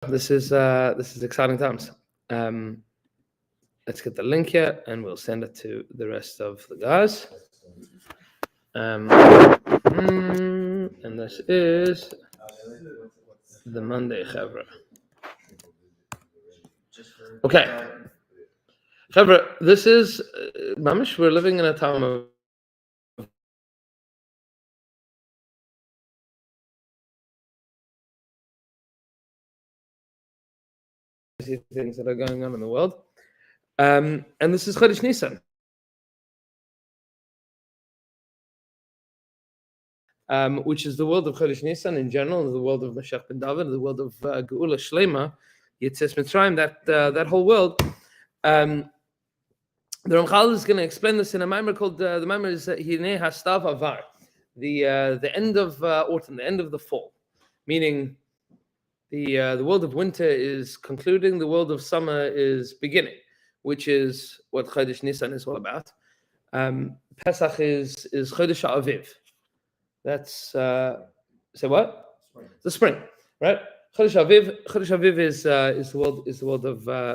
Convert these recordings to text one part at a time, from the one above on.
This is exciting times. Let's get the link here, and we'll send it to the rest of the guys. And this is the Monday Chavra. Okay, Chavra, this is Mamish. We're living in a time of things that are going on in the world. And this is Chodesh Nisan. Which is the world of Chodesh Nisan in general, the world of Mashiach ben David, the world of Geulah Shlema, Yetzias Mitzrayim, that whole world. The Ramchal is going to explain this in a Maamar called the Maamar is Hinei Hastav Avar, the end of autumn, the end of the fall, meaning the world of winter is concluding, the world of summer is beginning, which is what Chodesh Nisan is all about. Pesach is Chodesh Aviv. That's say what? Spring. The spring, right? Chodesh Aviv is the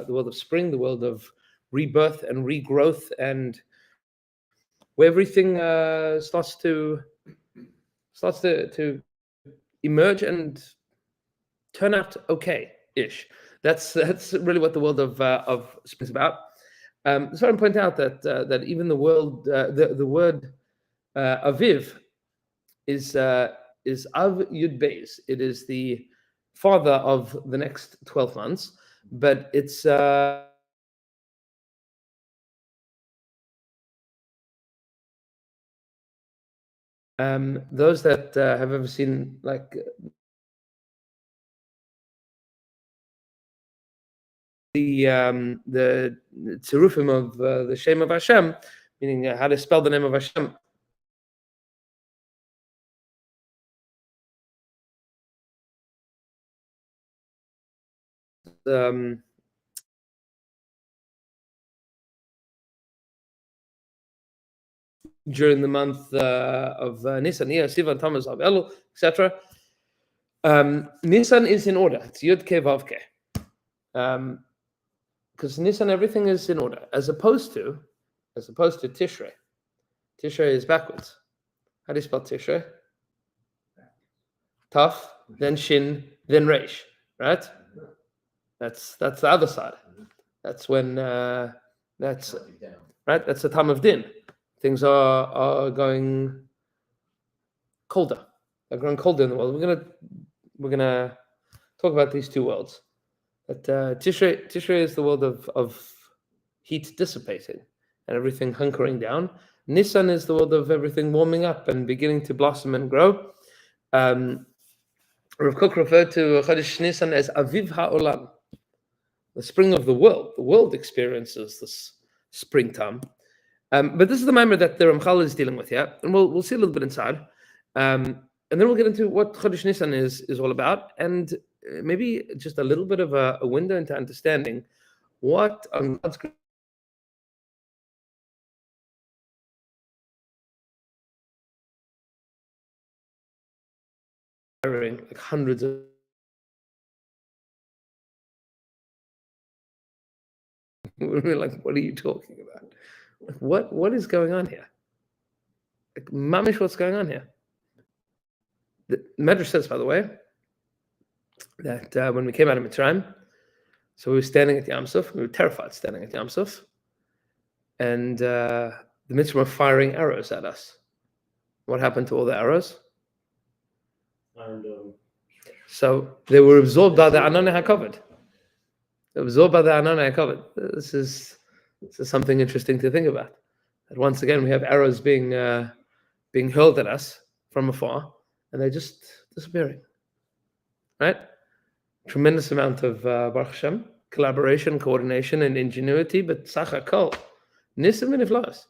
world of spring, the world of rebirth and regrowth, and where everything starts to emerge and turn out okay-ish. That's really what the world of spring is about. So I want to point out that even the word Aviv is Av Yud Beis. It is the father of the next 12 months, but it's those that have ever seen like the tzirufim of the Shem of Hashem, meaning how to spell the name of Hashem. During the month of Nisan, Sivan, Tammuz, Av, Elul, etc. Nisan is in order. It's Yud Ke Vav Ke. Because Nisan, everything is in order, as opposed to Tishrei. Tishrei is backwards. How do you spell Tishrei? Taf, then Shin, then Reish, right? That's the other side. That's when that's right. That's the time of Din. Things are going colder. They're growing colder in the world. We're gonna talk about these two worlds. But Tishrei is the world of heat dissipating and everything hunkering down. Nisan is the world of everything warming up and beginning to blossom and grow. Rav Kook referred to Chodesh Nisan as Aviv HaOlam, the spring of the world. The world experiences this springtime. But this is the Maamar that the Ramchal is dealing with here, and we'll see a little bit inside, and then we'll get into what Chodesh Nisan is all about, and maybe just a little bit of a window into understanding what on God's like hundreds of we're like, what are you talking about? What is going on here? Like, mamish, what's going on here? The Medrash says, by the way, that when we came out of Mitzrayim, so we were standing at Yam Suf. We were terrified standing at Yam Suf, and the Mitzrayim were firing arrows at us. What happened to all the arrows? So they were absorbed by the Ananei HaKavod. Absorbed by the Ananei HaKavod. This is something interesting to think about. That once again we have arrows being hurled at us from afar, and they're just disappearing. Right? Tremendous amount of Baruch Hashem, collaboration, coordination, and ingenuity, but Sach HaKol, Nisim v'Niflos.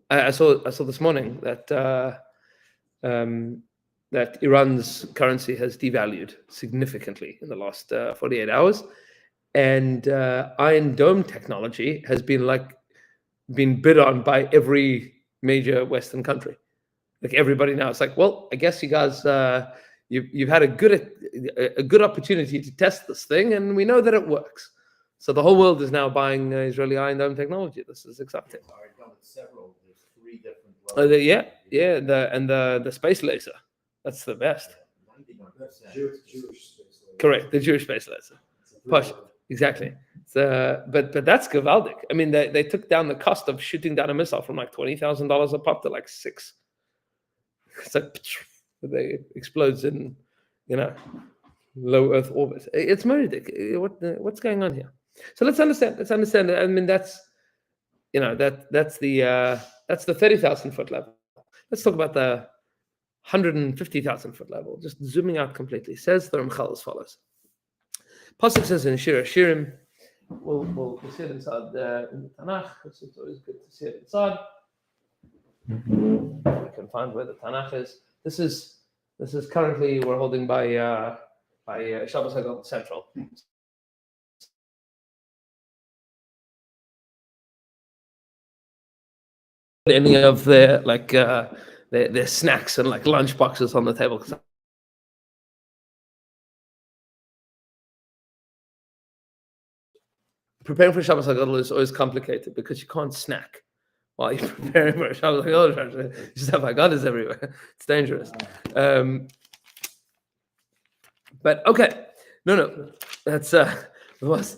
I saw this morning that that Iran's currency has devalued significantly in the last 48 hours. And Iron Dome technology has been bid on by every major Western country. Like everybody now, it's like, well, I guess you guys you've had a good opportunity to test this thing, and we know that it works. So the whole world is now buying Israeli Iron Dome technology. This is exciting. There's 3 different The space laser. That's the best. 99%. Jewish space laser. Correct, the Jewish space laser. Push, exactly. But that's gewaldic. I mean, they took down the cost of shooting down a missile from like $20,000 a pop to like $6,000. It's like they explodes in, low Earth orbit. It's murdic. What's going on here? So let's understand. I mean, that's the 30,000 foot level. Let's talk about the 150,000 foot level. Just zooming out completely. Says the Ramchal as follows. Pasuk says in Shir Hashirim. We'll see it inside in the Tanakh. It's always good to see it inside. We can find where the Tanakh is. This is currently we're holding by Shabbos HaGeulah Central. Any of their their snacks and like lunch boxes on the table. Preparing for Shabbos HaGeulah is always complicated because you can't snack while you're preparing for Shabbos HaGeulah. You just have Haggadahs everywhere. It's dangerous. But okay, no, that's once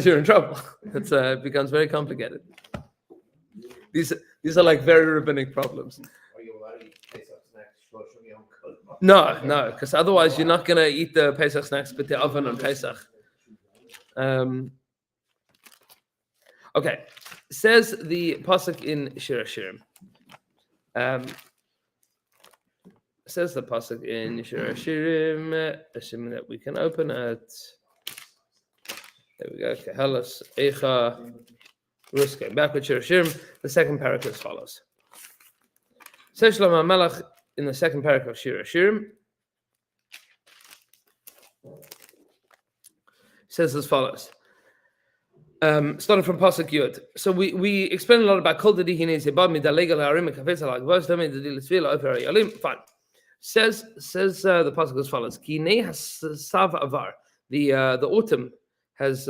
you're in trouble, it becomes very complicated. These are like very rabbinic problems. Are you allowed to eat Pesach snacks? No, because otherwise you're not going to eat the Pesach snacks with the oven on Pesach. Okay, says the pasuk in Shir Hashirim. Says the pasuk in Shir Hashirim, assuming that we can open it. There we go. Kehelas Eicha Ruske. Back with Shir Hashirim, the second paragraph as follows. Says Shlomo HaMelech in the second paragraph of Shir Hashirim. Says as follows. Starting from pasuk Yud. So we explained a lot about Kol Dadi Hinei Zebad Midalega La'arim Kafetz Alagvos Dami Dadi L'Tzvila Ofer Yalim. Fine. Says the pasuk as follows: Ki Nei Hasav Avar. The autumn has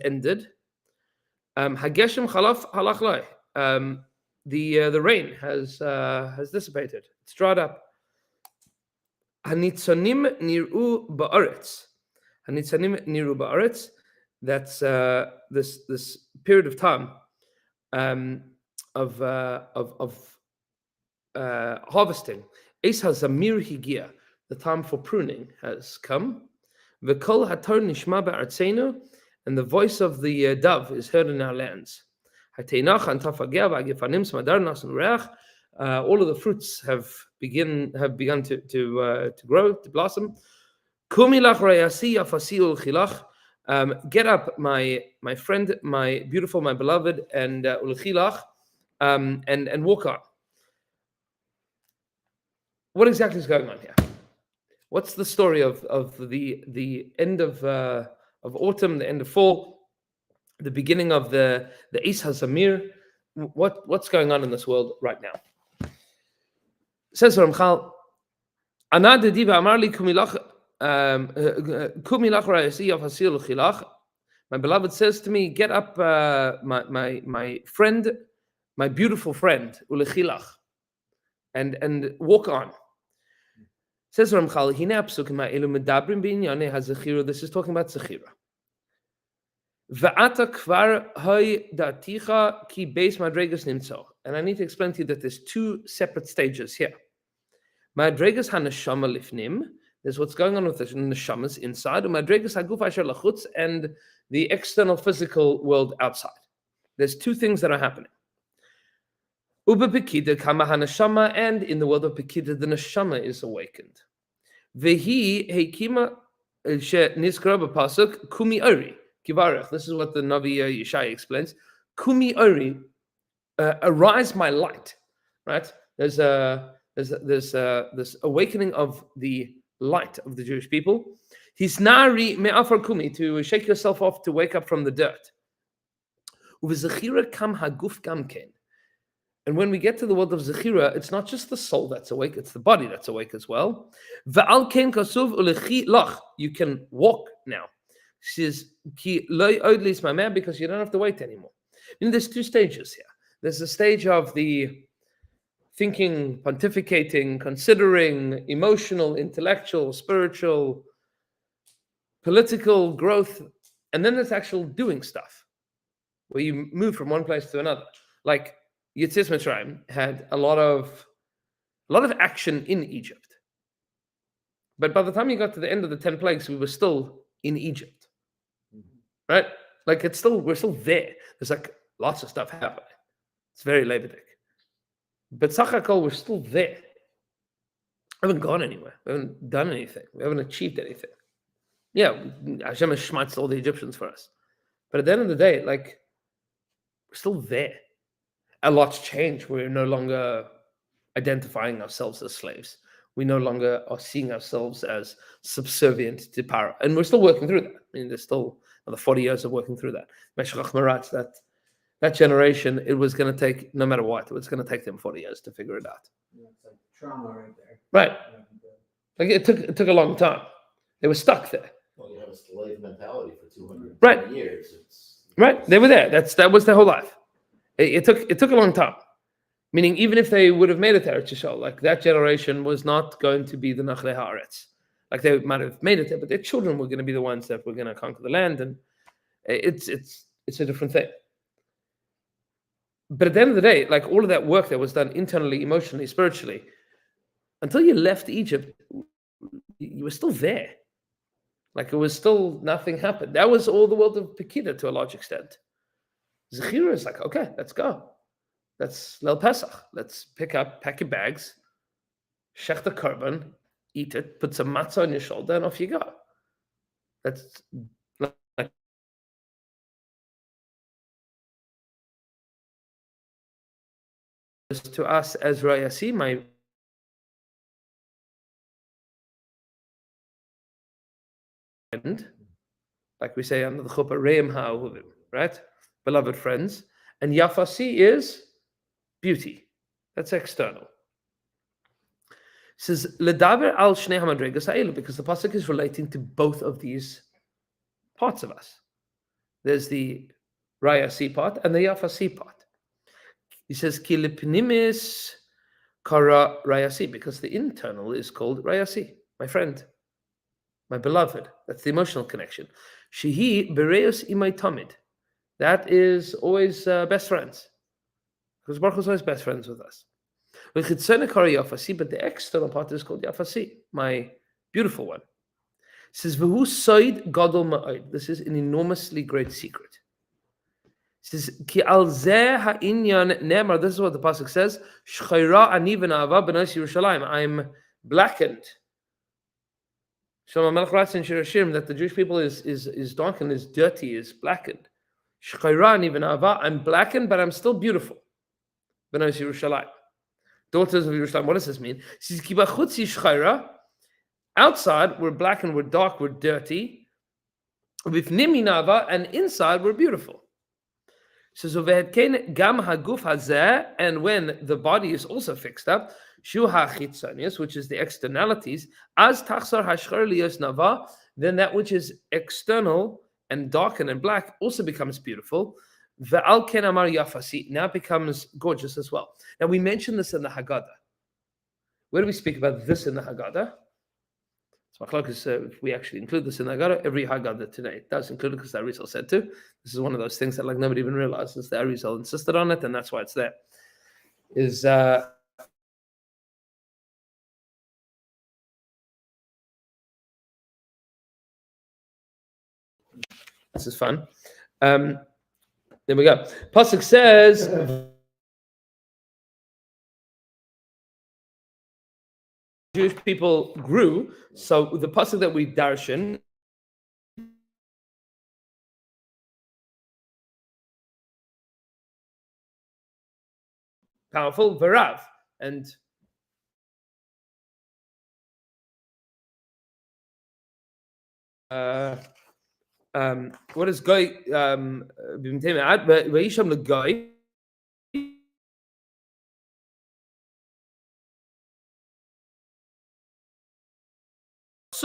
ended. Hageshem Chalaf Halach Lai. The rain has dissipated. It's dried up. Hanitzonim Niru Ba'aretz. Hanitzonim Niru Ba'aretz. That's this period of time of harvesting. Eis hazamir higia, the time for pruning has come. V'kol hator nishma ba'artzenu, and the voice of the dove is heard in our lands. Hateinach antafagea v'agefanim smadarnas ureach. All of the fruits have begun to grow, to blossom. Kumilach rayasi yafasi ulchilach. Get up, my friend, my beautiful, my beloved, and ulchilach, and walk on. What exactly is going on here? What's the story of the end of autumn, the end of fall, the beginning of the Eis HaZamir? What's going on in this world right now? Says Ramchal, Ana de diva amar li kumilach. My beloved says to me, get up, my friend, my beautiful friend, ulechilach, and walk on. Says Ramchal, this is talking about Zechira. And I need to explain to you that there's 2 separate stages here. Madregas haneshama lifnim. There's what's going on with the neshamas inside, and the external physical world outside. There's 2 things that are happening. And in the world of Pekida, the neshama is awakened. Kumi ori. This is what the Navi Yeshaya explains. Kumi ori, arise my light. Right? There's this awakening of the light of the Jewish people. Hisnari me'afar kumi, to shake yourself off, to wake up from the dirt. Uv'zechira kam haguf gamken. And when we get to the world of Zechira, it's not just the soul that's awake, it's the body that's awake as well. V'al ken kasuv ulechi lach. You can walk now. She says, Ki loy od lismameh, because you don't have to wait anymore. There's two stages here. There's the stage of the thinking, pontificating, considering, emotional, intellectual, spiritual, political growth, and then there's actual doing stuff, where you move from one place to another. Like Yetzias Mitzrayim had a lot of action in Egypt, but by the time you got to the end of the 10 plagues, we were still in Egypt, right? Like we're still there. There's like lots of stuff happening. It's very Levitic, but Sachakol, we're still there. We haven't gone anywhere. We haven't done anything. We haven't achieved anything. Yeah, Hashem has schmatzed all the Egyptians for us, but at the end of the day, like, we're still there. A lot's changed. We're no longer identifying ourselves as slaves. We no longer are seeing ourselves as subservient to Paro. And we're still working through that. I mean, there's still another 40 years of working through that. Meshach Marat, that generation, it was going to take, no matter what, it was going to take them 40 years to figure it out. Yeah, it's like trauma right there. Right. Like it took a long time. They were stuck there. Well, you have a slave mentality for 200 Right. years. Right. They were there. That was their whole life. It took a long time. Meaning, even if they would have made it to Eretz Yisrael, like that generation was not going to be the Nachle Haaretz. Like they might have made it there, but their children were going to be the ones that were going to conquer the land, and it's a different thing. But at the end of the day, like all of that work that was done internally, emotionally, spiritually, until you left Egypt, you were still there. Like it was still, nothing happened. That was all the world of Pekida to a large extent. Zechira is like, okay, let's go. That's Leil Pesach. Let's pack your bags, shech the korban, eat it, put some matzah on your shoulder, and off you go. That's like to us as Rayasi, my friend, like we say under the chuppah, Reim ha'ahuvim, right? Beloved friends. And Yafasi is beauty. That's external. It says, Ledaber al shnei hamadregas ha'elu, because the pasuk is relating to both of these parts of us. There's the Rayasi part and the Yafasi part. He says, Ki lepnimis kara Rayasi, because the internal is called Rayasi, my friend, my beloved. That's the emotional connection. Shehi bereus imay tamid. That is always best friends. Because Baruch Hu is always best friends with us. But the external part is called Yafasi, my beautiful one. It says, V'hu soid gadol ma'od. This is an enormously great secret. It says, Ki al zeh ha'inyan ne'emar. This is what the pasuk says. Shchayra ani v'na'ava b'nos Yerushalayim. I'm blackened. Shlomo Melech writes in Shir Hashirim that the Jewish people is darkened, is dirty, is blackened. Shchayrani v'na'ava, I'm blackened, but I'm still beautiful. B'nos Yerushalayim, daughters of Yerushalayim. What does this mean? It says, Ki b'chutzi shchayra. Outside we're black and we're dark, we're dirty. V'fnim na'ava, and inside we're beautiful. It says, Uvehetkein gam haguf hazeh, and when the body is also fixed up, shu hachitzonius, which is the externalities, as tachsar hashchar liyos nava, then that which is external and dark and black also becomes beautiful. Ve'al ken amar yafasi, now becomes gorgeous as well. Now we mentioned this in the Haggadah. Where do we speak about this in the Haggadah? So if we actually include this in the Haggadah, every Haggadah today it does include it because the Arizal said to. This is one of those things that like nobody even realizes. The Arizal insisted on it, and that's why it's there. Is this is fun. There we go. Pasuk says, Jewish people grew. So the pasuk that we darshan, powerful, v'rav, and what is guy? V'yisham l'guy.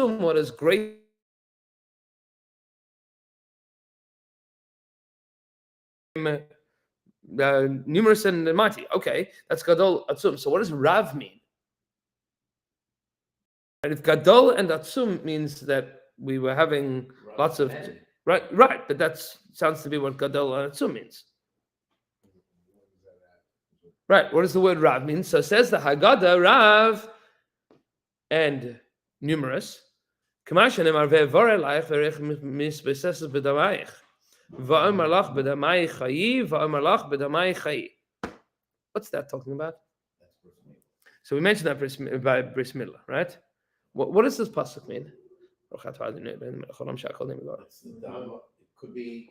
Atzum, what is great. Numerous and mighty. Okay, that's Gadol Atzum. So what does Rav mean? And if Gadol and Atzum means that we were having lots of right, but that sounds to be what Gadol and Atzum means. Right, what does the word Rav mean? So it says the Haggadah, Rav, and numerous. What's that talking about? So we mentioned that by Bris Milah, right? What does this pasuk mean? It's the dam. It could be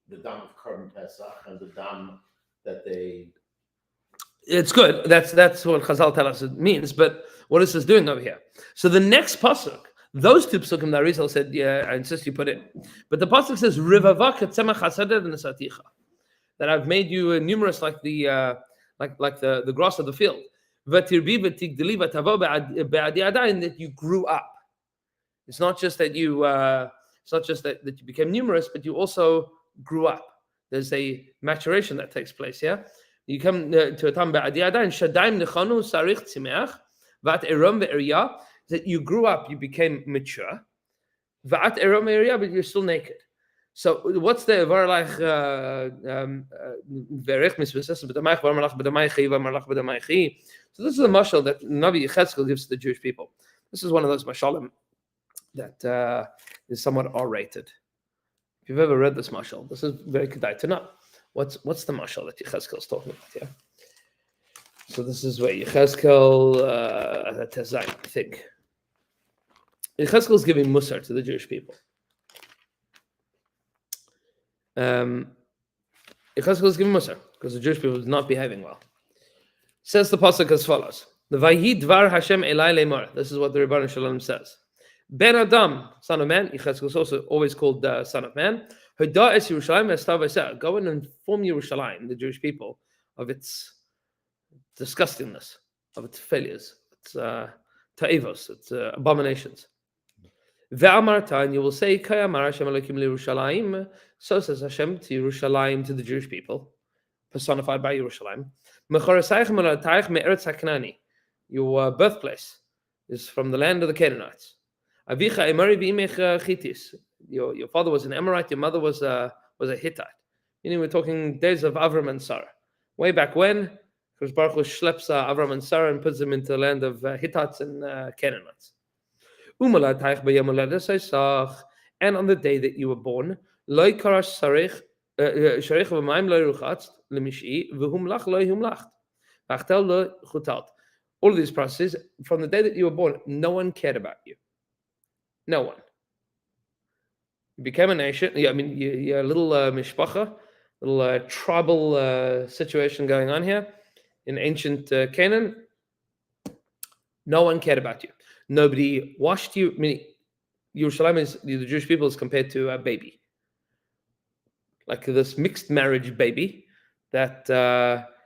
the dam of Korban Pesach and the dam that they. It's good. That's what Chazal tell us it means. But what is this doing over here? So the next pasuk, those two pasukim that Rizal said, yeah, I insist you put in. But the pasuk says, "Rivavak tzemach hasadeh v'nesaticha," that I've made you numerous like the grass of the field. V'tirbi v'tigdeli v'tavo be'adi adayin, that you grew up. It's not just that you became numerous, but you also grew up. There's a maturation that takes place. Yeah. You come to a time and shadaim nechanu sarich tzimeach vat erom ve'eria, that you grew up, you became mature. Vat erom ve'eria, but you're still naked. So what's the varlach verich misvesses b'damayich varmalach b'damaychi varmalach b'damaychi? So this is the mashal that Navi Yechezkel gives to the Jewish people. This is one of those mashalim that is somewhat R-rated. If you've ever read this mashal, this is very kedai to know. What's the mashal that Yechezkel is talking about? Yeah. So this is where Yechezkel Tezayim, I think. Yechezkel is giving musar to the Jewish people. Yechezkel is giving musar because the Jewish people is not behaving well. Says the pasuk as follows: "The Vayi Dvar Hashem Elai Lemar." This is what the Rebbeinu Shalom says. Ben Adam, son of man. Yechezkel is also always called son of man. Go and inform Yerushalayim, the Jewish people, of its disgustingness, of its failures, its ta'evos, its abominations. And you will say, so says Hashem to Yerushalayim, to the Jewish people, personified by Yerushalayim. Your birthplace is from the land of the Canaanites. Your father was an Amorite, your mother was a Hittite. Meaning we're talking days of Avram and Sarah. Way back when, because Baruch Hu schleps Avram and Sarah and puts them into the land of Hittites and Canaanites. And on the day that you were born, all of these processes, from the day that you were born, no one cared about you. No one. You became a nation. Yeah, I mean, you're a little mishpacha, little tribal situation going on here in ancient Canaan. No one cared about you. Nobody washed you. I mean, Yerushalayim is the Jewish people is compared to a baby, like this mixed marriage baby that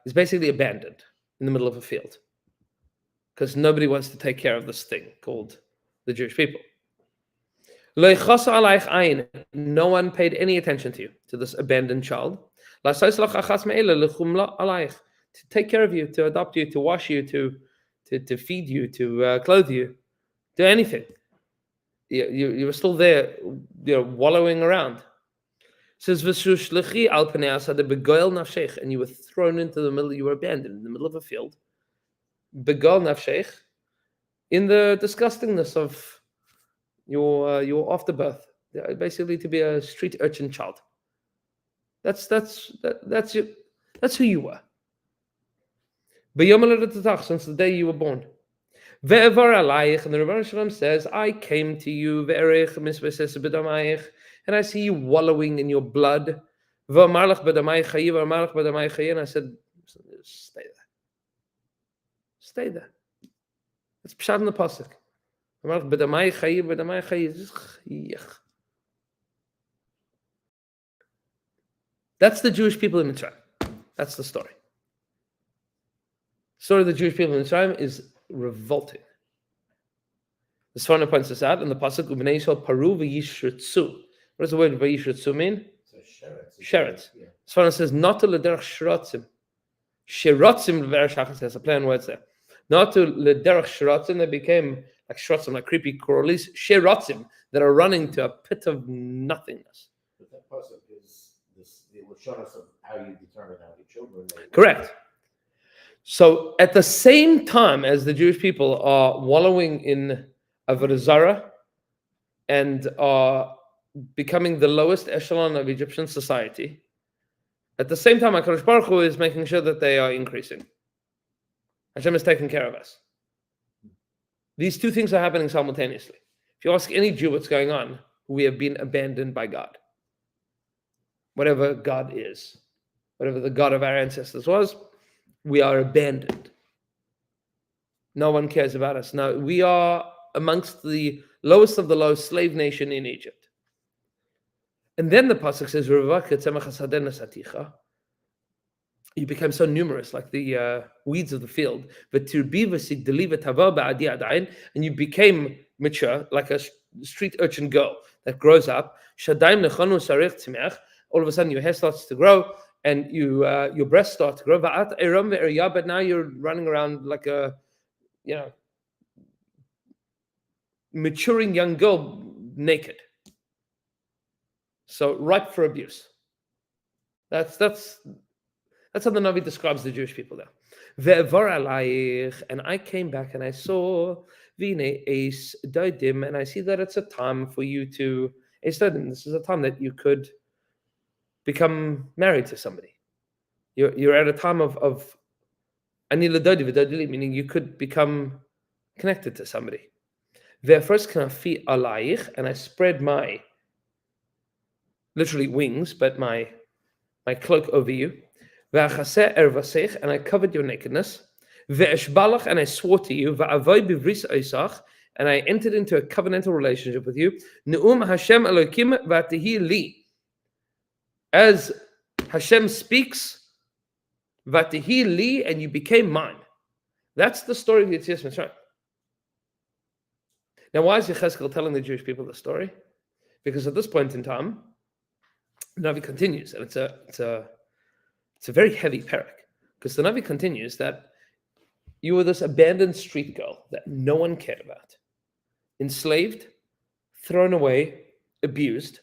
is basically abandoned in the middle of a field because nobody wants to take care of this thing called the Jewish people. No one paid any attention to you, to this abandoned child. To take care of you, to adopt you, to wash you, to feed you, to clothe you, do anything. You were still there, wallowing around. It says, and you were thrown into the middle, you were abandoned in the middle of a field. Begal nafshech, in the disgustingness of your afterbirth, basically to be a street urchin child. That's who you were. Since the day you were born. And the Rebbeinu Shalom says, I came to you, and I see you wallowing in your blood. And I said, stay there. Stay there. It's pshat in the pasuk. That's the Jewish people in Mitzrayim. That's the story. The story of the Jewish people in Mitzrayim is revolting. The Sforno points this out in the pasuk Ubnei Yisrael paru v'yishritzu. What does the word v'yishritzu mean? So sheretz. Sheretz. Yeah. Sforno says not to lederach shrotzim. Sherotzim l'vereshachas has a play on words there. Not to lederach shrotzim, they became like shrotzim, like creepy crawlies. Sherotzim that are running to a pit of nothingness. But that pasuk is it will show us of how you determine how your children. Correct. So at the same time as the Jewish people are wallowing in Avodah Zarah and are becoming the lowest echelon of Egyptian society, at the same time HaKadosh Baruch Hu is making sure that they are increasing. Hashem is taking care of us. These two things are happening simultaneously. If you ask any Jew what's going on, we have been abandoned by God. Whatever God is, whatever the God of our ancestors was, we are abandoned. No one cares about us. Now, we are amongst the lowest of the low slave nation in Egypt. And then the pasuk says, you became so numerous, like the weeds of the field. And you became mature, like a street urchin girl that grows up. All of a sudden, your hair starts to grow, and your breasts start to grow. But now you're running around like a, maturing young girl naked. So ripe for abuse. That's how the Navi describes the Jewish people there. And I came back and I saw Vine Eis Doidim, and I see that it's a time for you to Eis Doidim. This is a time that you could become married to somebody. You're at a time of Ani Ladodi V'Dodili, meaning you could become connected to somebody. First Kanafi Alayich, and I spread my literally wings, but my cloak over you. Ve'achaseh ervasech, and I covered your nakedness. Ve'eshbalach, and I swore to you. Ve'avoy bivris oisach, and I entered into a covenantal relationship with you. Ne'um Hashem Elokim v'atihi li. As Hashem speaks, v'atihi li, and you became mine. That's the story of Yetzias Mitzrayim. Now, why is Yechezkel telling the Jewish people the story? Because at this point in time, the Navi continues, and it's a very heavy parak, because the Navi continues that you were this abandoned street girl that no one cared about, enslaved, thrown away, abused.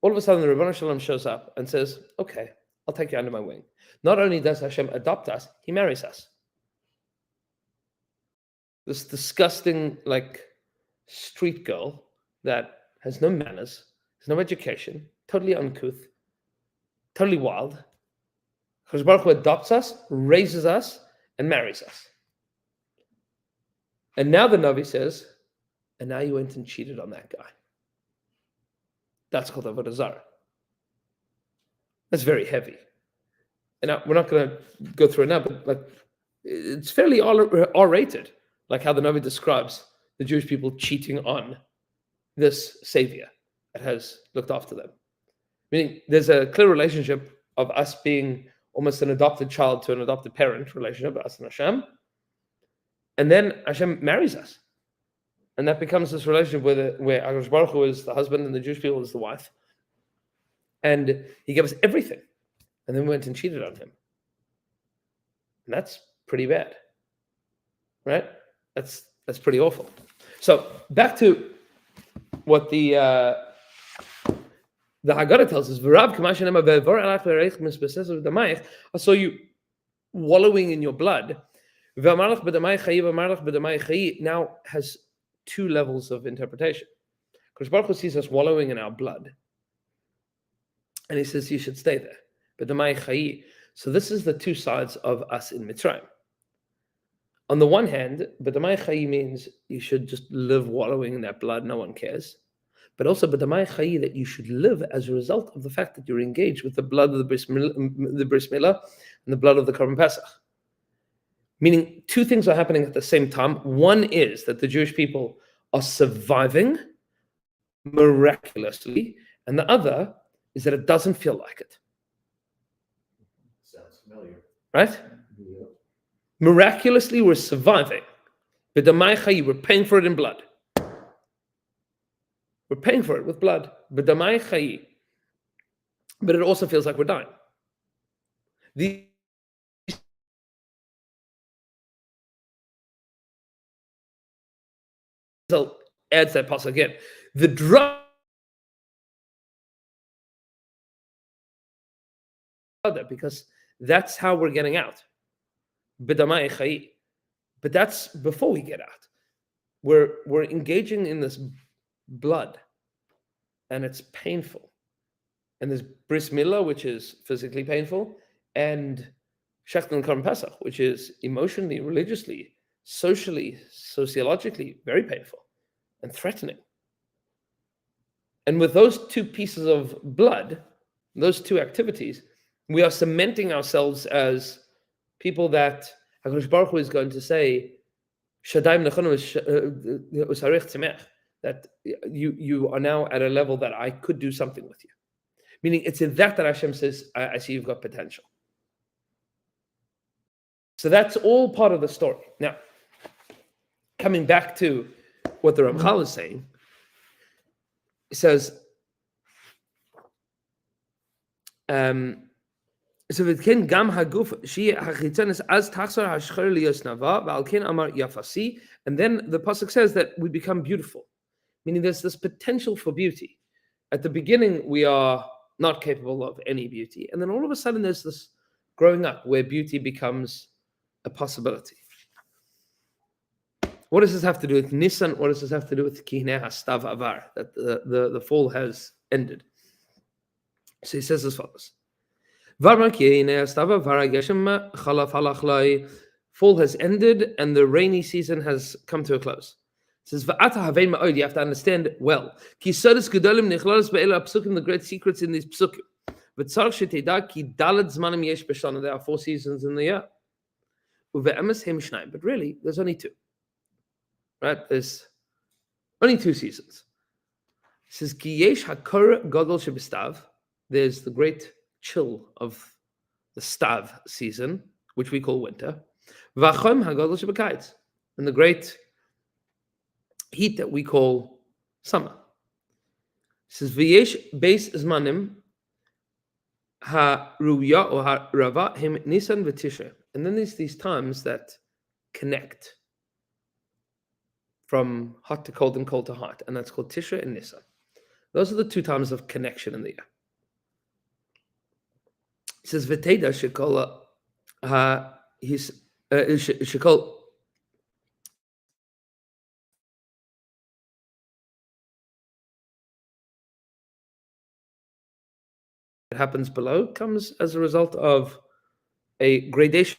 All of a sudden, the Rebbeinu Shalom shows up and says, "Okay, I'll take you under my wing." Not only does Hashem adopt us, He marries us. This disgusting, street girl that has no manners, has no education, totally uncouth, totally wild. Because Baruch Hu adopts us, raises us, and marries us. And now the Navi says, and now you went and cheated on that guy. That's called Avodah Zarah. That's very heavy. And we're not going to go through it now, but it's fairly R-rated, like how the Navi describes the Jewish people cheating on this savior that has looked after them. Meaning there's a clear relationship of us being almost an adopted child to an adopted parent relationship, us and Hashem. And then Hashem marries us. And that becomes this relationship where HaKadosh Baruch Hu is the husband and the Jewish people is the wife. And He gave us everything. And then we went and cheated on Him. And that's pretty bad. Right? That's pretty awful. So back to what the Haggadah tells us. I saw you wallowing in your blood. Now has two levels of interpretation. Because Baruch Hu sees us wallowing in our blood. And He says you should stay there. So this is the two sides of us in Mitzrayim. On the one hand, B'damai Chayi means you should just live wallowing in that blood, no one cares. But also B'damai Chayi, that you should live as a result of the fact that you're engaged with the blood of the Bris Milah and the blood of the Korban Pesach. Meaning two things are happening at the same time. One is that the Jewish people are surviving miraculously, and the other is that it doesn't feel like it. Sounds familiar. Right? Yeah. Miraculously, we're surviving. B'damai Chayi, we're paying for it in blood. We're paying for it with blood. But it also feels like we're dying. These adds that pasuk again. The drug because that's how we're getting out. But that's before we get out. We're engaging in this blood, and it's painful. And there's bris milah, which is physically painful, and Shechtan and Korban Pesach, which is emotionally, religiously, socially, sociologically very painful and threatening. And with those two pieces of blood, those two activities, we are cementing ourselves as people that HaKadosh Baruch Hu is going to say, that you are now at a level that I could do something with you. Meaning it's in that Hashem says, I see you've got potential. So that's all part of the story. Now, coming back to what the Ramchal is saying, he says, so v'ken gam haguf she hachitzonis as tachzor hashcher liyos nava v'alken amar yafasi, and then the pasuk says that we become beautiful, meaning there's this potential for beauty. At the beginning, we are not capable of any beauty, and then all of a sudden there's this growing up where beauty becomes a possibility. What does this have to do with Nisan? What does this have to do with Kihneh Hastav Avar, that the fall has ended? So he says as follows. Fall has ended and the rainy season has come to a close. It says, you have to understand well. The great secrets in these psukim. There are 4 seasons in the year. But really, there's only 2. Right? There's only 2 seasons. It says, there's the great chill of the stav season, which we call winter, and the great heat that we call summer. It says, V'yesh beis zmanim ha-ruya or ha-rava him Nisan v'Tishrei. And then there's these times that connect from hot to cold and cold to hot, and that's called Tishrei and Nisan. Those are the 2 times of connection in the year. It says V'teida shekol shekol that happens below comes as a result of a gradation.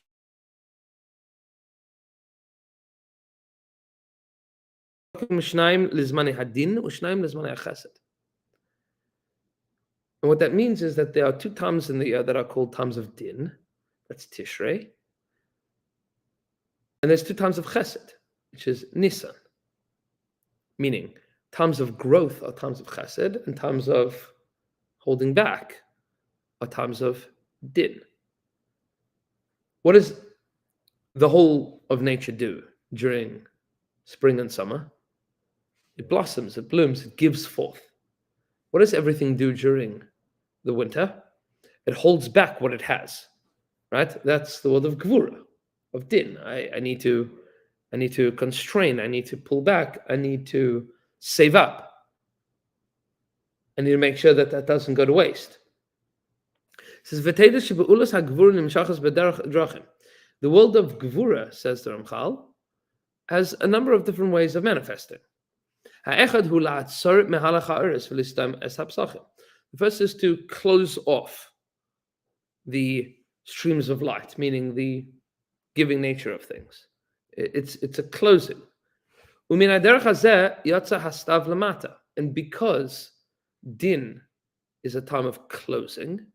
And what that means is that there are 2 times in the year that are called times of din, that's Tishrei, and there's 2 times of chesed, which is Nisan, meaning times of growth are times of chesed, and times of holding back are times of din. What does the whole of nature do during spring and summer? It blossoms, it blooms, it gives forth. What does everything do during the winter? It holds back what it has, right? That's the word of Geulah, of din. I need to constrain, I need to pull back, I need to save up. I need to make sure that doesn't go to waste. It says, the world of Gevurah, says the Ramchal, has a number of different ways of manifesting. The first is to close off the streams of light, meaning the giving nature of things. It's a closing. And because din is a time of closing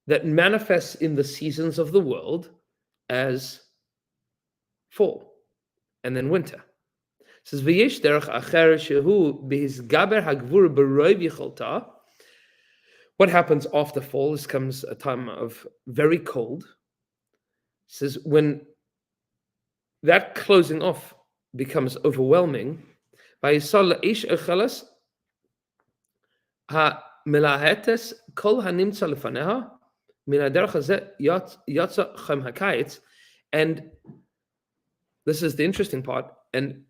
that manifests in the seasons of the world as fall and then winter. It says, what happens after fall? This comes a time of very cold. It says, when that closing off becomes overwhelming, then המלהטס כל הנמצא לפניה מן הדרך הזה יצא חם הקיץ. And this is the interesting part. And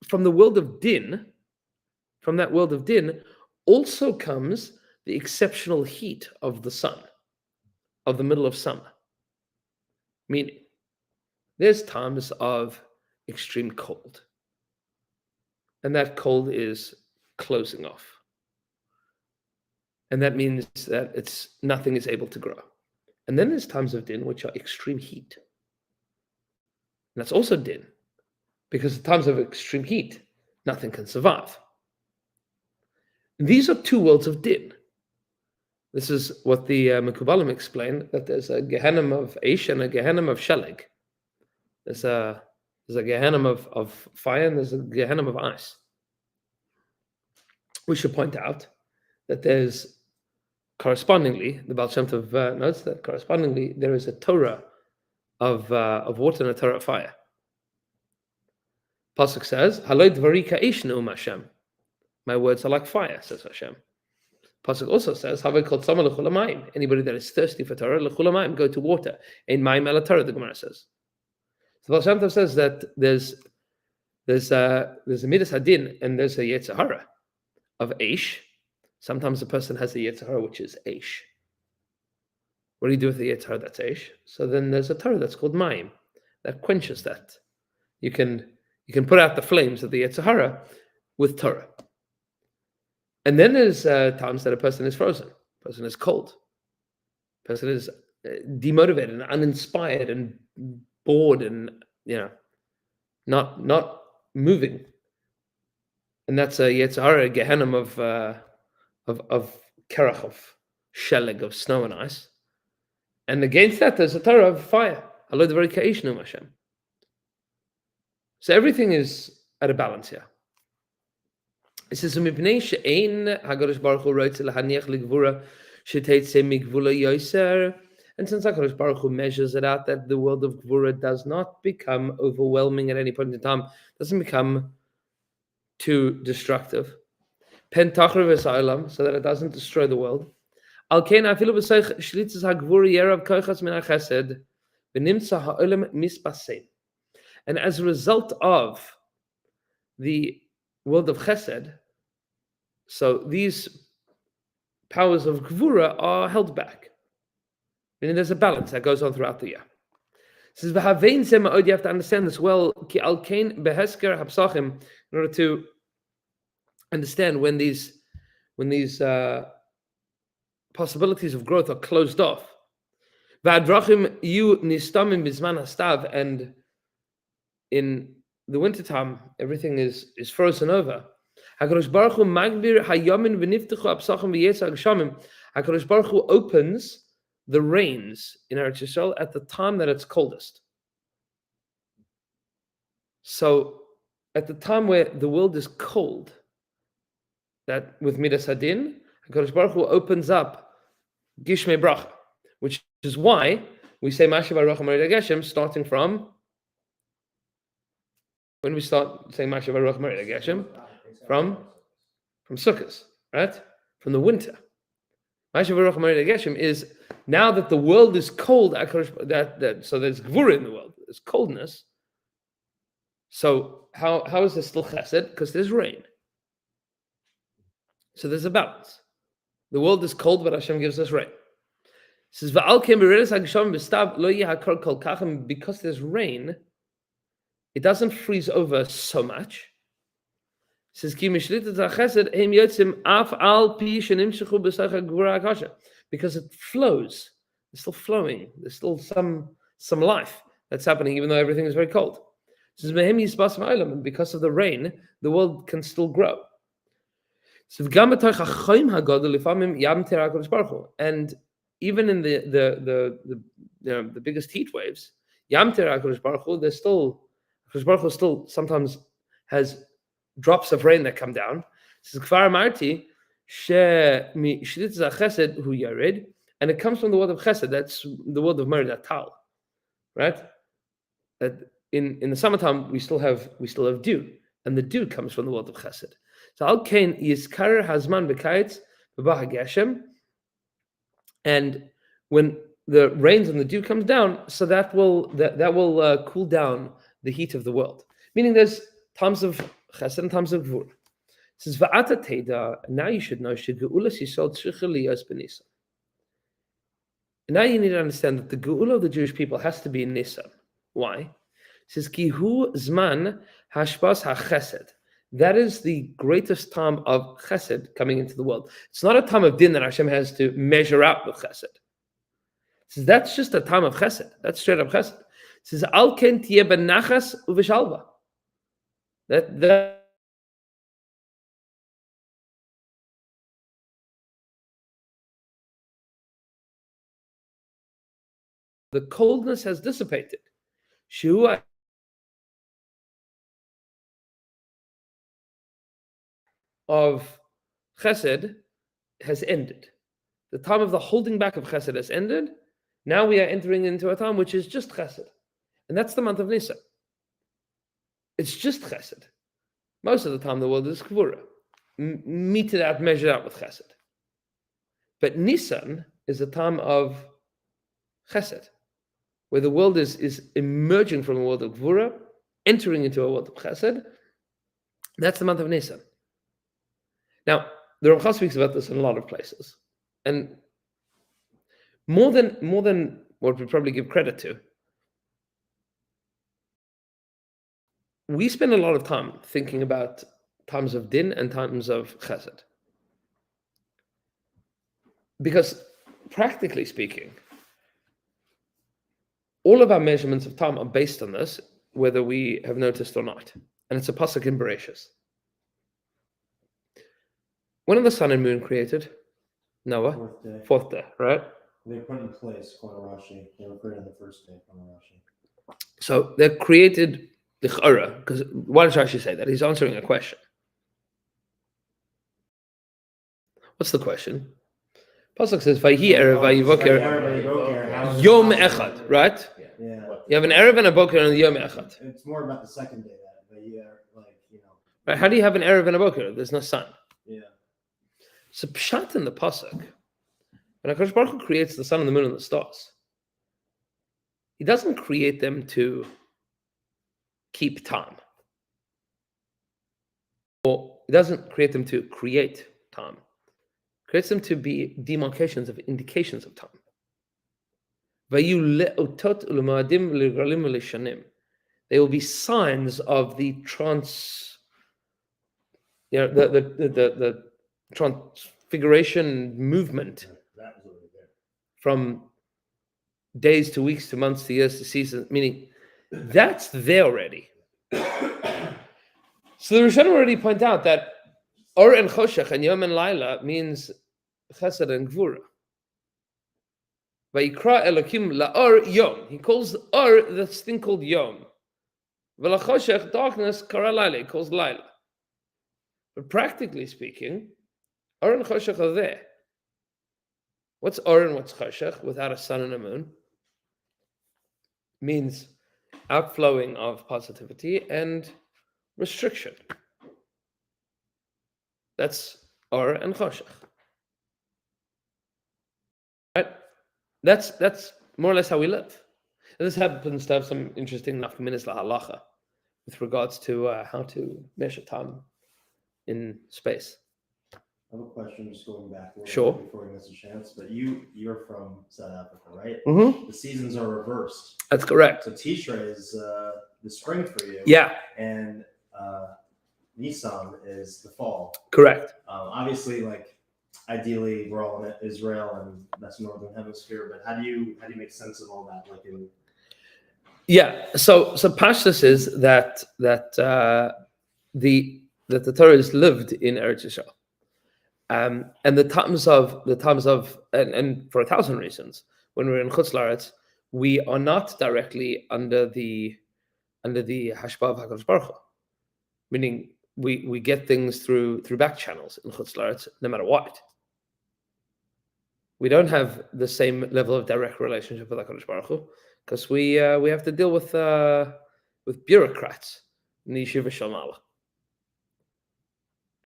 from the world of din, from that world of din, also comes the exceptional heat of the sun, of the middle of summer. Meaning, there's times of extreme cold. And that cold is closing off. And that means that nothing is able to grow. And then there's times of din which are extreme heat. And that's also din. Because at times of extreme heat, nothing can survive. And these are two worlds of din. This is what the Mekubalim explain, that there's a Gehenim of Eish and a Gehenim of Sheleg. There's a Gehenim of fire and there's a Gehenim of ice. We should point out that there's correspondingly, the Baal Shem Tov notes that correspondingly there is a Torah of water and a Torah of fire. Pasuk says, "Haloi dvari ka'esh ne'um Hashem." My words are like fire, says Hashem. Pasuk also says, "Havei kol tzama l'chul hamayim." Anybody that is thirsty for Torah, l'chul hamayim, go to water. Ein mayim ela Torah, the Gemara says. So Baal Shem Tov says that there's a midas hadin and there's a yetzer hara of eish. Sometimes a person has a yetzer hara which is eish. What do you do with the yetzer hara that's eish? So then there's a Torah that's called mayim that quenches that. You can put out the flames of the yetzer hara with Torah. And then there's times that a person is frozen, a person is cold, a person is demotivated and uninspired and bored and not moving. And that's a yetzer hara, a gehenim of kerach, of sheleg, of snow and ice. And against that, there's a Torah of fire. Haloi dvari ka'esh ne'um Hashem. So everything is at a balance here. It says, "Mipnei she'ein HaKadosh Baruch Hu rotze lahaniach ligvura sheteitze migvula yoser." And since HaKadosh Baruch Hu measures it out that the world of gvura does not become overwhelming at any point in time, doesn't become too destructive, pen tachriv es ha'olam, so that it doesn't destroy the world. Al kein afilu b'soich shlitzas ha'gvura yerav kochas min ha'chesed v'nimtza ha'olam mispasein. And as a result of the world of chesed, so these powers of gvura are held back. Meaning there's a balance that goes on throughout the year. It says, "V'havein zeh ma'od," you have to understand this well, ki al kein behesker hapsachim, in order to understand when these possibilities of growth are closed off. V'hadrachim yu nistamim bizman hastav, and in the wintertime, everything is frozen over. HaKadosh Baruch Hu magbir hayamin v'niftechu apsachim v'yetza geshamim. HaKadosh Baruch Hu opens the rains in Eretz Yisrael at the time that it's coldest. So, at the time where the world is cold, that with Midas Hadin, HaKadosh Baruch Hu opens up Gishmei Bracha, which is why we say Mashiv HaRuach HaMerid HaGeshem, starting from when we start saying Mashiv HaRuach HaMerid HaGeshem, from Sukkot, right? From the winter. Mashiv HaRuach HaMerid HaGeshem is now that the world is cold, so there's gvura in the world, there's coldness. So how is there still chesed? Because there's rain. So there's a balance. The world is cold, but Hashem gives us rain. It says, because there's rain, it doesn't freeze over so much. It says, because it flows. It's still flowing. There's still some life that's happening, even though everything is very cold. It says, and because of the rain, the world can still grow. And even in the biggest heat waves, HaKadosh Baruch Hu still sometimes has drops of rain that come down. It says, and it comes from the word of chesed. That's the word of merid atal, right? That in the summertime we still have dew, and the dew comes from the word of chesed. So al kain yizkar hazman b'kayetz v'ba hageshem, and when the rains and the dew comes down, so that will cool down the heat of the world. Meaning, there's times of chesed and times of gvura. It says va'ata teda. Now you should know shegeulas Yisrael tzricha liyos b'Nisan. Now you need to understand that the Geulah of the Jewish people has to be in Nisan. Why? It says ki hu zman hashpas hachesed. That is the greatest time of chesed coming into the world. It's not a time of din that Hashem has to measure out with chesed. It says that's just a time of chesed. That's straight up chesed. It says al ken tiye benachas uveshalva. That the coldness has dissipated. Shu of chesed has ended. The time of the holding back of chesed has ended. Now we are entering into a time which is just chesed. And that's the month of Nisan. It's just chesed. Most of the time the world is gvura, meted out, measured out with chesed. But Nisan is a time of chesed, where the world is emerging from a world of gvura, entering into a world of chesed. That's the month of Nisan. Now, the Ramchal speaks about this in a lot of places, and more than what we probably give credit to. We spend a lot of time thinking about times of din and times of chesed, because practically speaking, all of our measurements of time are based on this, whether we have noticed or not. And it's a pasuk in Bereshis. When are the sun and moon created? Noah? Fourth day, right? They're put in place, Rashi. They were created on the first day, Rashi. So they're created l'chara, because why does Rashi say that? He's answering a question. What's the question? Pasuk says, "Vayhi erev vayivoker yom echad," right? Yeah. You have an erev and a boker and a yom echad. It's more about the second day, but yeah, Right? How do you have an erev and a boker? There's no sun. Yeah. So pshat in the pasuk, when HaKadosh Baruch Hu creates the sun and the moon and the stars, He doesn't create them to keep time, or He doesn't create them to create time. He creates them to be demarcations of indications of time. They will be signs of the the transfiguration movement from days to weeks to months to years to seasons, meaning that's there already. So the Rishonim already point out that Or and Choshech and Yom and Laila means Chesed and Gvura. Vayikra Elokim la'or Yom. He calls Or this thing called Yom. V'lachoshech, darkness, Kara Laila. He calls Laila. But practically speaking, Or and Choshech are there. What's Or and what's Choshech without a sun and a moon? Means outflowing of positivity and restriction. That's Or and Choshech. Right? That's more or less how we live. And this happens to have some interesting nafkaminas lahalacha with regards to how to measure time in space. I have a question just going back a little Sure. bit before we miss a chance. But you're from South Africa, right? Mm-hmm. The seasons are reversed. That's correct. So Tishrei is the spring for you. Yeah, And Nisan is the fall. correct. Obviously, like ideally, we're all in Israel and that's the northern hemisphere. But how do you make sense of all that? Like in So Pashtus is that the Torah is lived in Eretz Yisrael, and the times of and for 1,000 reasons. When we're in Chutz La'aretz, we are not directly under the hashpah of HaKadosh Baruch Hu, meaning we get things through back channels in Chutz La'aretz, no matter what. We don't have the same level of direct relationship with HaKadosh Baruch Hu, because we have to deal with bureaucrats in the Yeshiva Shel Ma'ala.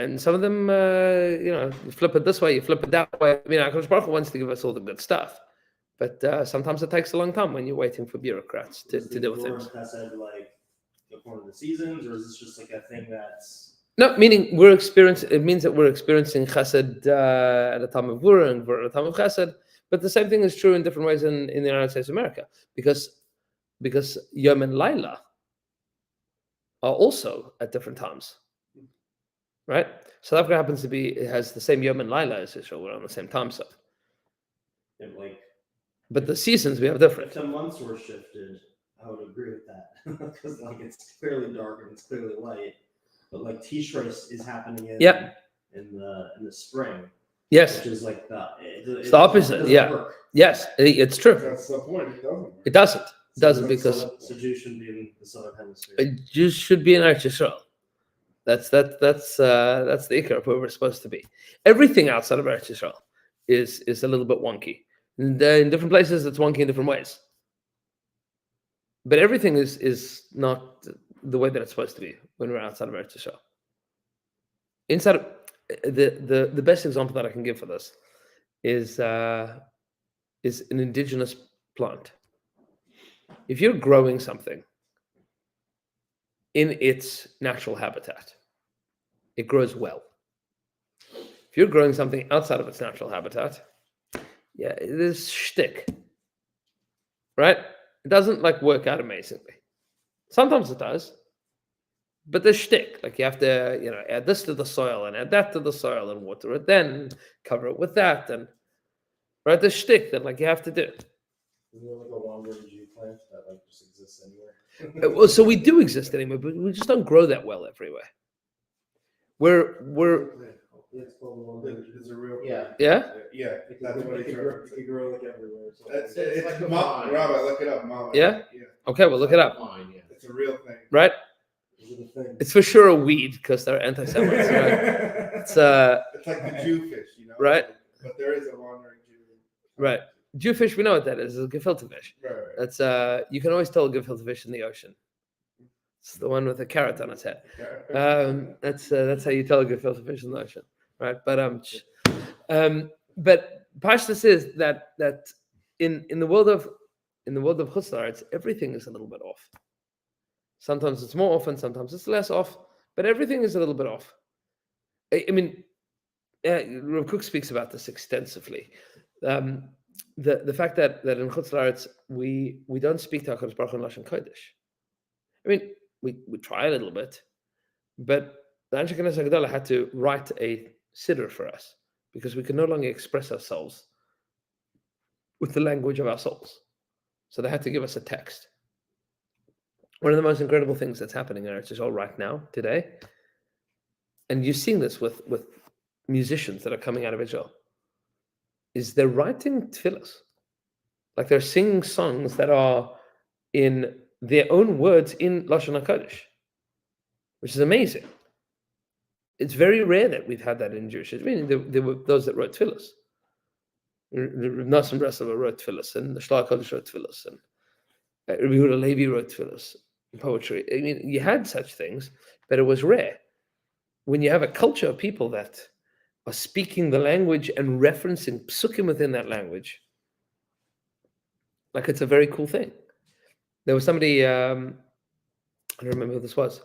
And some of them, you flip it this way, you flip it that way. I mean, HaKadosh Baruch Hu wants to give us all the good stuff, but sometimes it takes a long time when you're waiting for bureaucrats to deal with things. Chesed, like according to the seasons, or is this just like a thing that's No, meaning it means that we're experiencing Chesed at a time of Gvura and Gvura at a time of Chesed. But the same thing is true in different ways in the United States of America, because Yom and Laila are also at different times, right? South Africa happens to it has the same Yom and Laila as Israel. We're on the same time zone, like but the seasons we have different. if the months were shifted? I would agree with that because like it's clearly dark and it's clearly light, but like Tishrei is happening in the spring. Yes, Which is like it's the opposite. Work. Yes, it's true. That's the point. It doesn't. It doesn't because so Jews shouldn't be in the southern hemisphere. Jews should be in Eretz Yisrael. That's the ikar of where we're supposed to be. Everything outside of Eretz Yisrael is a little bit wonky. And, in different places, it's wonky in different ways. But everything is not the way that it's supposed to be when we're outside of Eretz Yisrael. Inside of the best example that I can give for this is an indigenous plant. If you're growing something in its natural habitat, it grows well. If you're growing something outside of its natural habitat, yeah, it is shtick, right? It doesn't work out amazingly. Sometimes it does, but there's shtick. Like you have to, add this to the soil and add that to the soil and water it, then cover it with that, and right, there's shtick that you have to do. Is there like a wandering Jew plant that just exists anywhere? Well, so we do exist anyway, but we just don't grow that well everywhere. It's called the wandering Jew. It's a real. Yeah. Yeah. Yeah. That's what it it's. could grow like everywhere. So That's It's it's like a Mama. vine. Rabbi, look it up, Mama. Yeah? Yeah. Okay, well, look it up. Fine, yeah. It's a real thing. Right? is it a thing? It's for sure a weed because they're anti-Semites. Right? It's It's like the Jewfish, Right. But there is a wandering Jew. right. Jewfish, we know what that is. It's a gefilte fish. Right. That's you can always tell a gefilte fish in the ocean. It's the one with a carrot on its head. That's how you tell a gefilte fish in the ocean, right? But Pashtus is that in the world of Chutz La'aretz, everything is a little bit off. Sometimes it's more off, and sometimes it's less off. But everything is a little bit off. I mean, Rav Kook speaks about this extensively. The fact that in Chutz La'aretz we don't speak to HaKadosh Baruch Hu in Lashon Kodesh. I mean, we try a little bit, but the Anshe Knesset Geulah had to write a siddur for us because we could no longer express ourselves with the language of our souls. So they had to give us a text. One of the most incredible things that's happening in Eretz Yisrael right now, today, and you're seeing this with musicians that are coming out of Israel, is they're writing tefillas. Like they're singing songs that are in their own words in Lashon HaKodesh, which is amazing. It's very rare that we've had that in Jewish. I mean, there were those that wrote tefillas. Rav Nosson Breslov wrote tefillas, and the Shlach HaKodesh wrote tefillas, and Rabbi Yehuda Levi wrote tefillas, poetry. I mean, you had such things, but it was rare. When you have a culture of people that are speaking the language and referencing psukim within that language, it's a very cool thing. There was somebody, I don't remember who this was.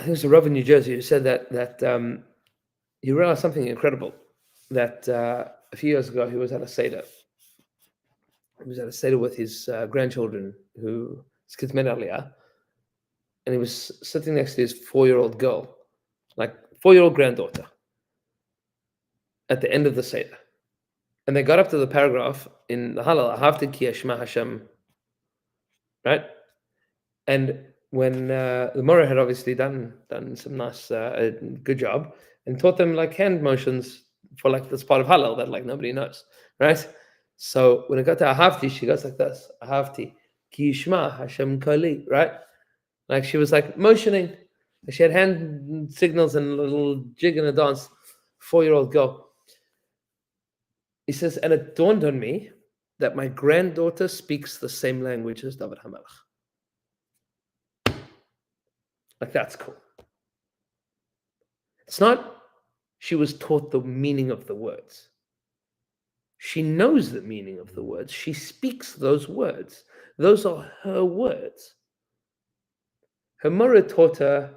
I think it was a Rav in New Jersey who said that he realized something incredible. That a few years ago he was at a Seder. He was at a Seder with his grandchildren, his kids made Aliyah, and he was sitting next to his 4-year-old girl, 4-year-old granddaughter, at the end of the Seder. And they got up to the paragraph in the Hallel, Ahavti ki Yashma Hashem, right? And when the Morah had obviously done some nice, good job, and taught them hand motions for this part of Hallel that nobody knows, right? So when it got to Ahavti, she goes like this, Ahavti ki Yashma Hashem koli, right? She was motioning. She had hand signals and a little jig and a dance. 4-year-old girl. He says, and it dawned on me that my granddaughter speaks the same language as David HaMelech. That's cool. It's not she was taught the meaning of the words. She knows the meaning of the words. She speaks those words. Those are her words. Her mother taught her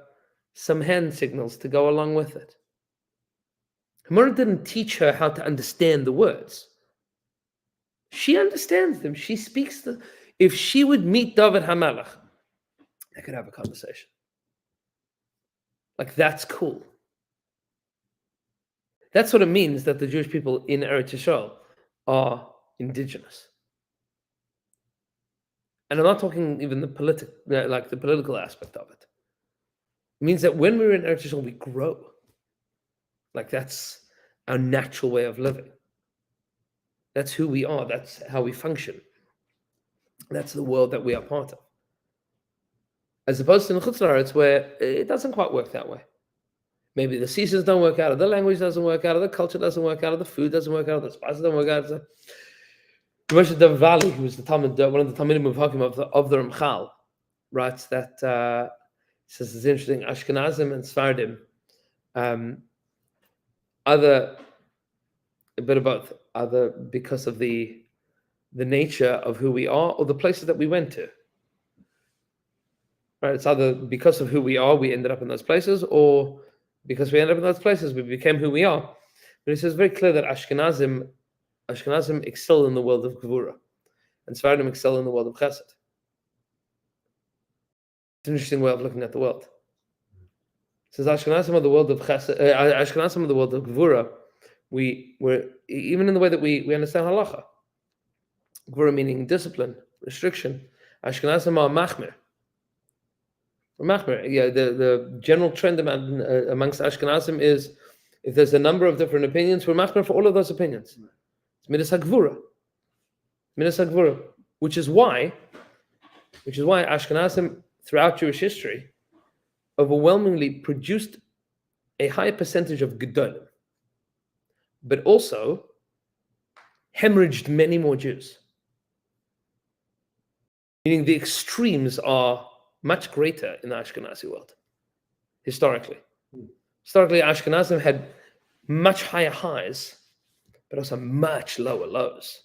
some hand signals to go along with it. Her mother didn't teach her how to understand the words. She understands them. She speaks them. If she would meet David HaMelech, they could have a conversation. Like, that's cool. That's what it means that the Jewish people in Eretz Yisrael are indigenous. And I'm not talking even the political aspect of it. It means that when we're in Eretz Yisrael, we grow. Like, that's our natural way of living. That's who we are. That's how we function. That's the world that we are part of. As opposed to in Chutz La'aretz, where it doesn't quite work that way. Maybe the seasons don't work out, or the language doesn't work out, or the culture doesn't work out, or the food doesn't work out, or the spices don't work out. Moshe Davali, who was the Talmud, one of the Talmudim of the Ramchal, writes that says it's interesting. Ashkenazim and Sfardim, either a bit of both, either because of the nature of who we are or the places that we went to. Right? It's either because of who we are, we ended up in those places, or because we ended up in those places, we became who we are. But he says very clear that Ashkenazim excel in the world of Gevurah, and Sfardim excel in the world of Chesed. It's an interesting way of looking at the world. It says Ashkenazim of the world of Chesed, Ashkenazim of the world of Gevurah. We're even in the way that we understand halacha. Gevurah meaning discipline, restriction. Ashkenazim are machmir. Yeah, the general trend amongst Ashkenazim is, if there's a number of different opinions, we're machmir for all of those opinions. It's midas hagvura. Midas hagvura, which is why Ashkenazim throughout Jewish history overwhelmingly produced a high percentage of gedolim, but also hemorrhaged many more Jews. Meaning the extremes are much greater in the Ashkenazi world, historically. Historically, Ashkenazim had much higher highs, but also much lower lows.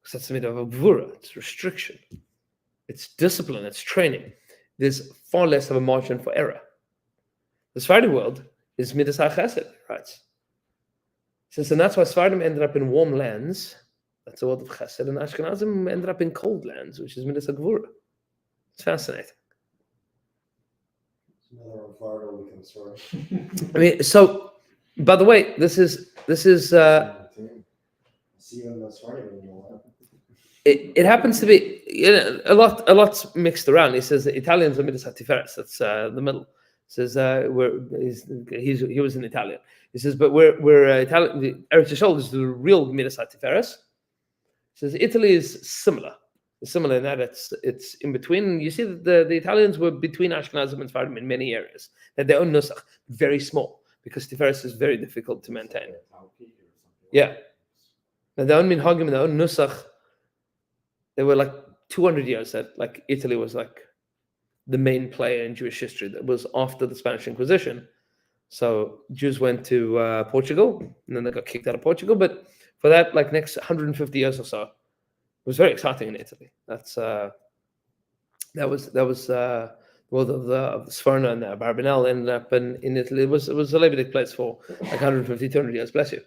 Because that's a bit of a gvura, it's restriction, it's discipline, it's training. There's far less of a margin for error. The Sephardi world is midas hachesed, right? And that's why Sephardim ended up in warm lands, that's the world of chesed, and Ashkenazim ended up in cold lands, which is midas hagvura. It's fascinating. Another on Florida we can sort. I mean, so by the way, this is it happens to be a lot's mixed around. He says the Italians are midas hatiferes. That's the middle. He says he was an Italian. He says, but we're Italian. The Eretz Yisrael is the real midas hatiferes. He says Italy is similar. It's similar in that it's in between. You see that the Italians were between Ashkenazim and Sephardim in many areas. They had their own nusach, very small, because Tiferes is very difficult to maintain. Yeah. Now their own minhagim and their own nusach, they were like 200 years that like Italy was like the main player in Jewish history. That was after the Spanish Inquisition. So Jews went to Portugal, and then they got kicked out of Portugal. But for that, like next 150 years or so, it was very exciting in Italy. That was the world of the Sforna and the Barbanel ended up in Italy. It was a Levitic place for like 150, 200 years. Bless you.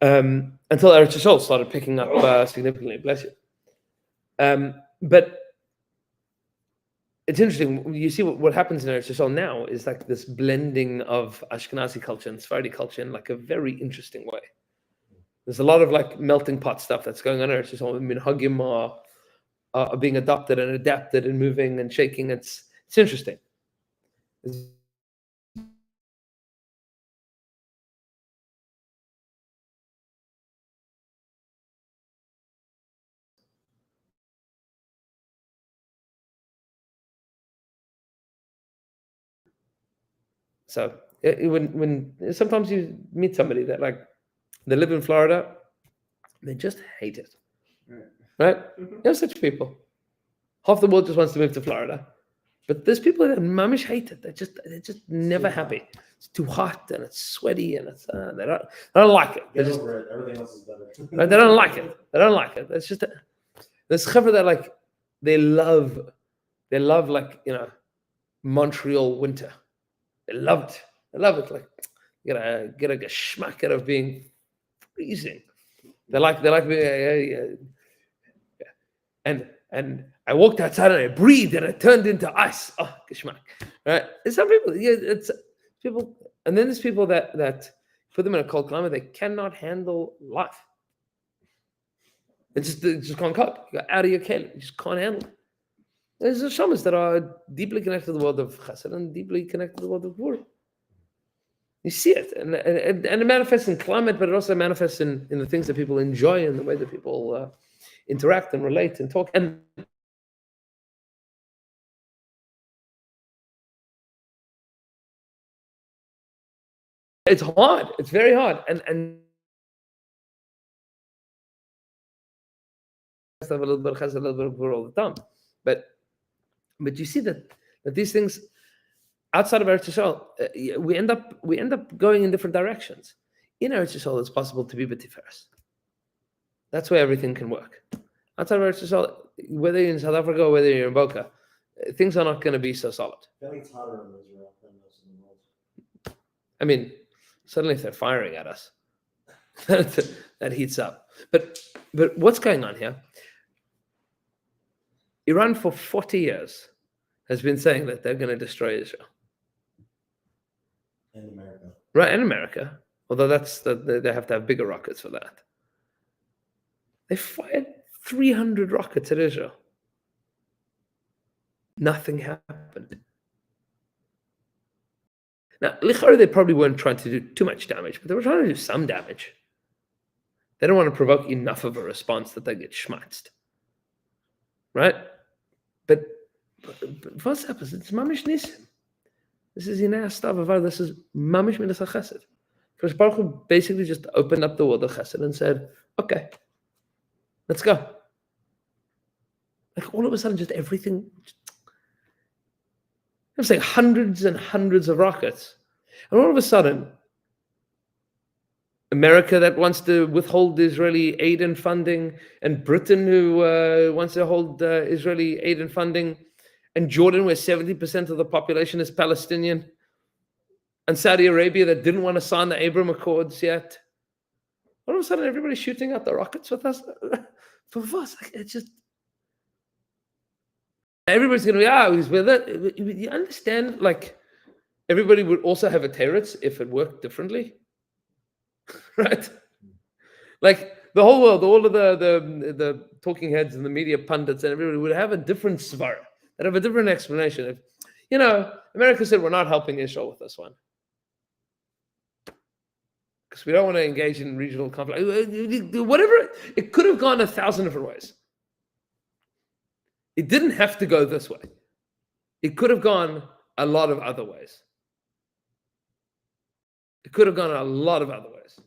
Until Eretz Yisrael started picking up significantly. Bless you. But it's interesting. You see what happens in Eretz Yisrael now is like this blending of Ashkenazi culture and Sephardi culture in like a very interesting way. There's a lot of like melting pot stuff that's going on. It's just all minhagim are being adopted and adapted and moving and shaking. It's interesting. So when sometimes you meet somebody that like they live in Florida, they just hate it, right? Mm-hmm. There are such people. Half the world just wants to move to Florida, But there's people that mamish hate it. They're just never happy. It's too hot and it's sweaty and it's they don't like it. Get over it. Everything else is better. Right? They don't like it. They don't like it. It's just there's chevra that like they love like Montreal winter. They love it. They love it. Like get a geschmack out of being freezing. They like and I walked outside and I breathed and it turned into ice. Oh, geschmack. Right? There's some people, it's people, and then there's people that put them in a cold climate, they cannot handle life. It just can't cope. You got out of your keli. You just can't handle it. There's the shamans that are deeply connected to the world of chesed and deeply connected to the world of gvura. You see it, and it manifests in climate, but it also manifests in the things that people enjoy and the way that people interact and relate and talk. And it's hard. It's very hard. And have a little bit of chesed, a little bit of gvura all the time. But you see that these things outside of Eretz Yisrael, we end up going in different directions. In Eretz Yisrael, it's possible to be b'tiferes. That's where everything can work. Outside of Eretz Yisrael, whether you're in South Africa or whether you're in Boca, things are not going to be so solid. I think it's hotter in Israel than most of the world. I mean, suddenly if they're firing at us, that heats up. But what's going on here? Iran for 40 years has been saying that they're going to destroy Israel. And America. Right, and America. Although they have to have bigger rockets for that. They fired 300 rockets at Israel. Nothing happened. Now, lichar, they probably weren't trying to do too much damage, but they were trying to do some damage. They don't want to provoke enough of a response that they get schmatzed. Right? But what's happens? It's mamish nisim. This is Yinei Stav. This is mamish midas chesed. Because Baruch Hu basically just opened up the world of chesed and said, "Okay, let's go." Like all of a sudden, just everything. I'm saying hundreds and hundreds of rockets, and all of a sudden, America that wants to withhold Israeli aid and funding, and Britain who wants to hold Israeli aid and funding, and Jordan where 70% of the population is Palestinian, and Saudi Arabia that didn't want to sign the Abraham Accords yet. All of a sudden, everybody's shooting out the rockets with us. For us, it's just everybody's going to be he's with it. You understand? Like everybody would also have a teretz if it worked differently. Right? Like the whole world, all of the talking heads and the media pundits and everybody would have a different svara, that have a different explanation. If, America said we're not helping Israel with this one because we don't want to engage in regional conflict. Whatever, it could have gone 1,000 different ways. It didn't have to go this way. It could have gone a lot of other ways. It could have gone a lot of other ways.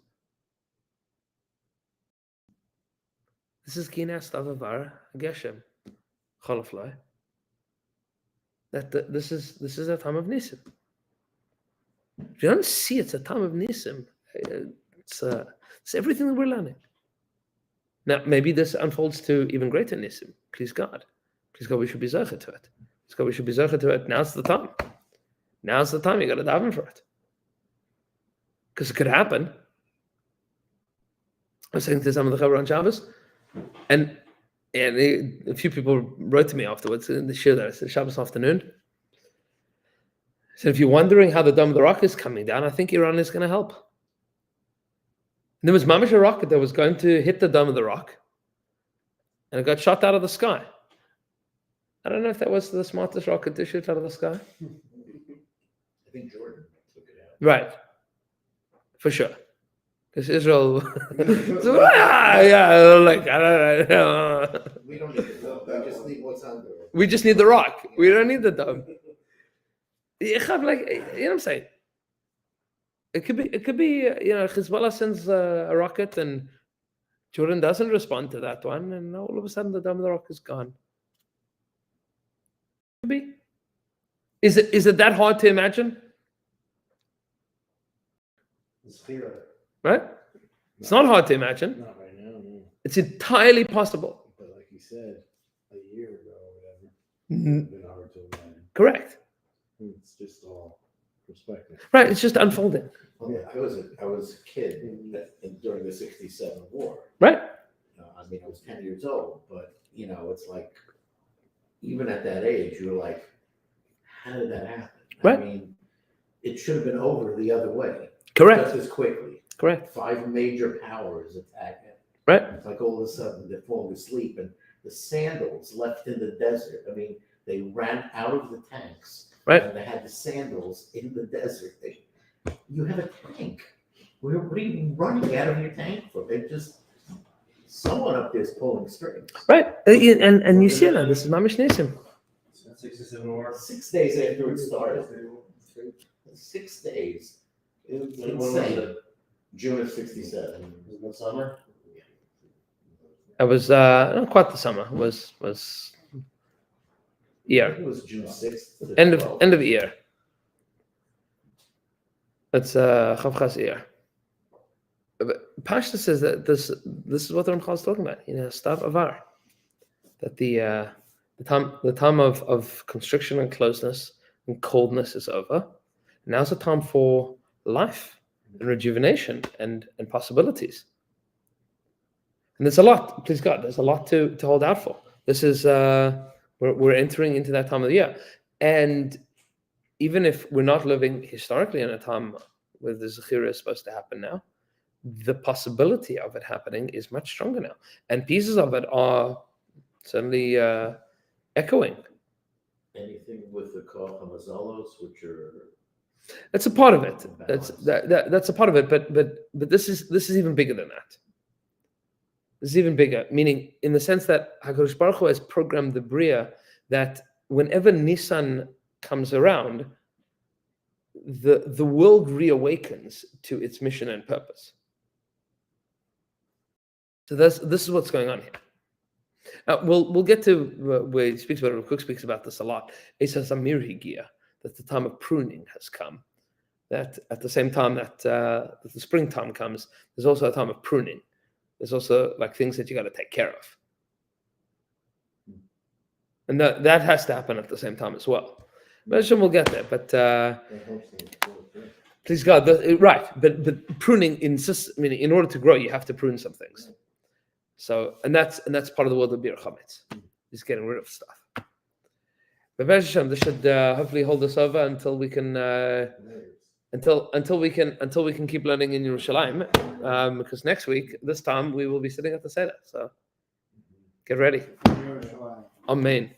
This is Kinas Tavavar Geshem Choloflai. This is a time of Nisim. If you don't see it's a time of Nisim, it's everything that we're learning. Now maybe this unfolds to even greater Nisim. Please God, we should be zeichet to it. Please God, we should be zeichet to it. Now's the time. Now's the time. You got to daven for it. Because it could happen. I was saying to some of the Chavra on Shabbos, and a few people wrote to me afterwards in the shir there. It's Shabbos afternoon. So if you're wondering how the Dome of the Rock is coming down, I think Iran is going to help. And there was mamish a rocket that was going to hit the Dome of the Rock, and it got shot out of the sky. I don't know if that was the smartest rocket to shoot out of the sky. I think Jordan took it out. Right. For sure. Because Israel, like, I don't know. We don't need the dome. We just need what's under it. We just need the rock. We don't need the dome. Like, you know what I'm saying? It could be, Hezbollah sends a rocket and Jordan doesn't respond to that one, and all of a sudden the dome of the rock is gone. Could be. Is it that hard to imagine? It's clear. Right? It's not hard to imagine. Not right now, no. It's entirely possible. But like you said, a year ago or whatever, Mhm. it's been hard to imagine. Correct. It's just all perspective. Right. It's just unfolding. Well, I was a kid during the '67 war. Right. I mean, I was 10 years old, but it's like, even at that age, you were like, how did that happen? Right. I mean, it should have been over the other way. Correct. Just as quickly. Correct. 5 major powers attack it. Right. It's like all of a sudden they're falling asleep, and the sandals left in the desert. I mean, they ran out of the tanks. Right. And they had the sandals in the desert. You have a tank. What are you running out of your tank for? They just, someone up there's pulling strings. Right. And you see that. This is Maamar HaGeulah. That's 67 war. 6 days after it started. 6 days. It was When was insane. it? June of '67. Was it midsummer? It was not quite the summer. It was I year. think it was June 6th. to the End 12th. of the year. It's Chavchas year. Pashta says that this is what the Ramchal is talking about. Stav Avar. That the time of constriction and closeness and coldness is over. Now's a time for life and rejuvenation and possibilities. And there's a lot, please God, there's a lot to hold out for. This is we're entering into that time of the year. And even if we're not living historically in a time where the Zechira is supposed to happen now, the possibility of it happening is much stronger now. And pieces of it are certainly echoing. Anything with the Koch Hamazalos, which are That's a part of it. That's a part of it. But this is even bigger than that. This is even bigger, meaning in the sense that HaKadosh Baruch Hu has programmed the Bria that whenever Nisan comes around, the world reawakens to its mission and purpose. So this is what's going on here. We'll get to where he speaks about it. Cook speaks about this a lot. He says Amir Higia, that the time of pruning has come. That at the same time that the springtime comes, there's also a time of pruning. There's also like things that you got to take care of, and that has to happen at the same time as well. But we'll get there. But please God, right? But pruning insists. I mean, in order to grow, you have to prune some things. So, and that's part of the world of Bir Chametz, is getting rid of stuff. But Be'ez Hashem, this should hopefully hold us over until we can until we can keep learning in Yerushalayim. Because next week, this time, we will be sitting at the Seder. So get ready. Amen.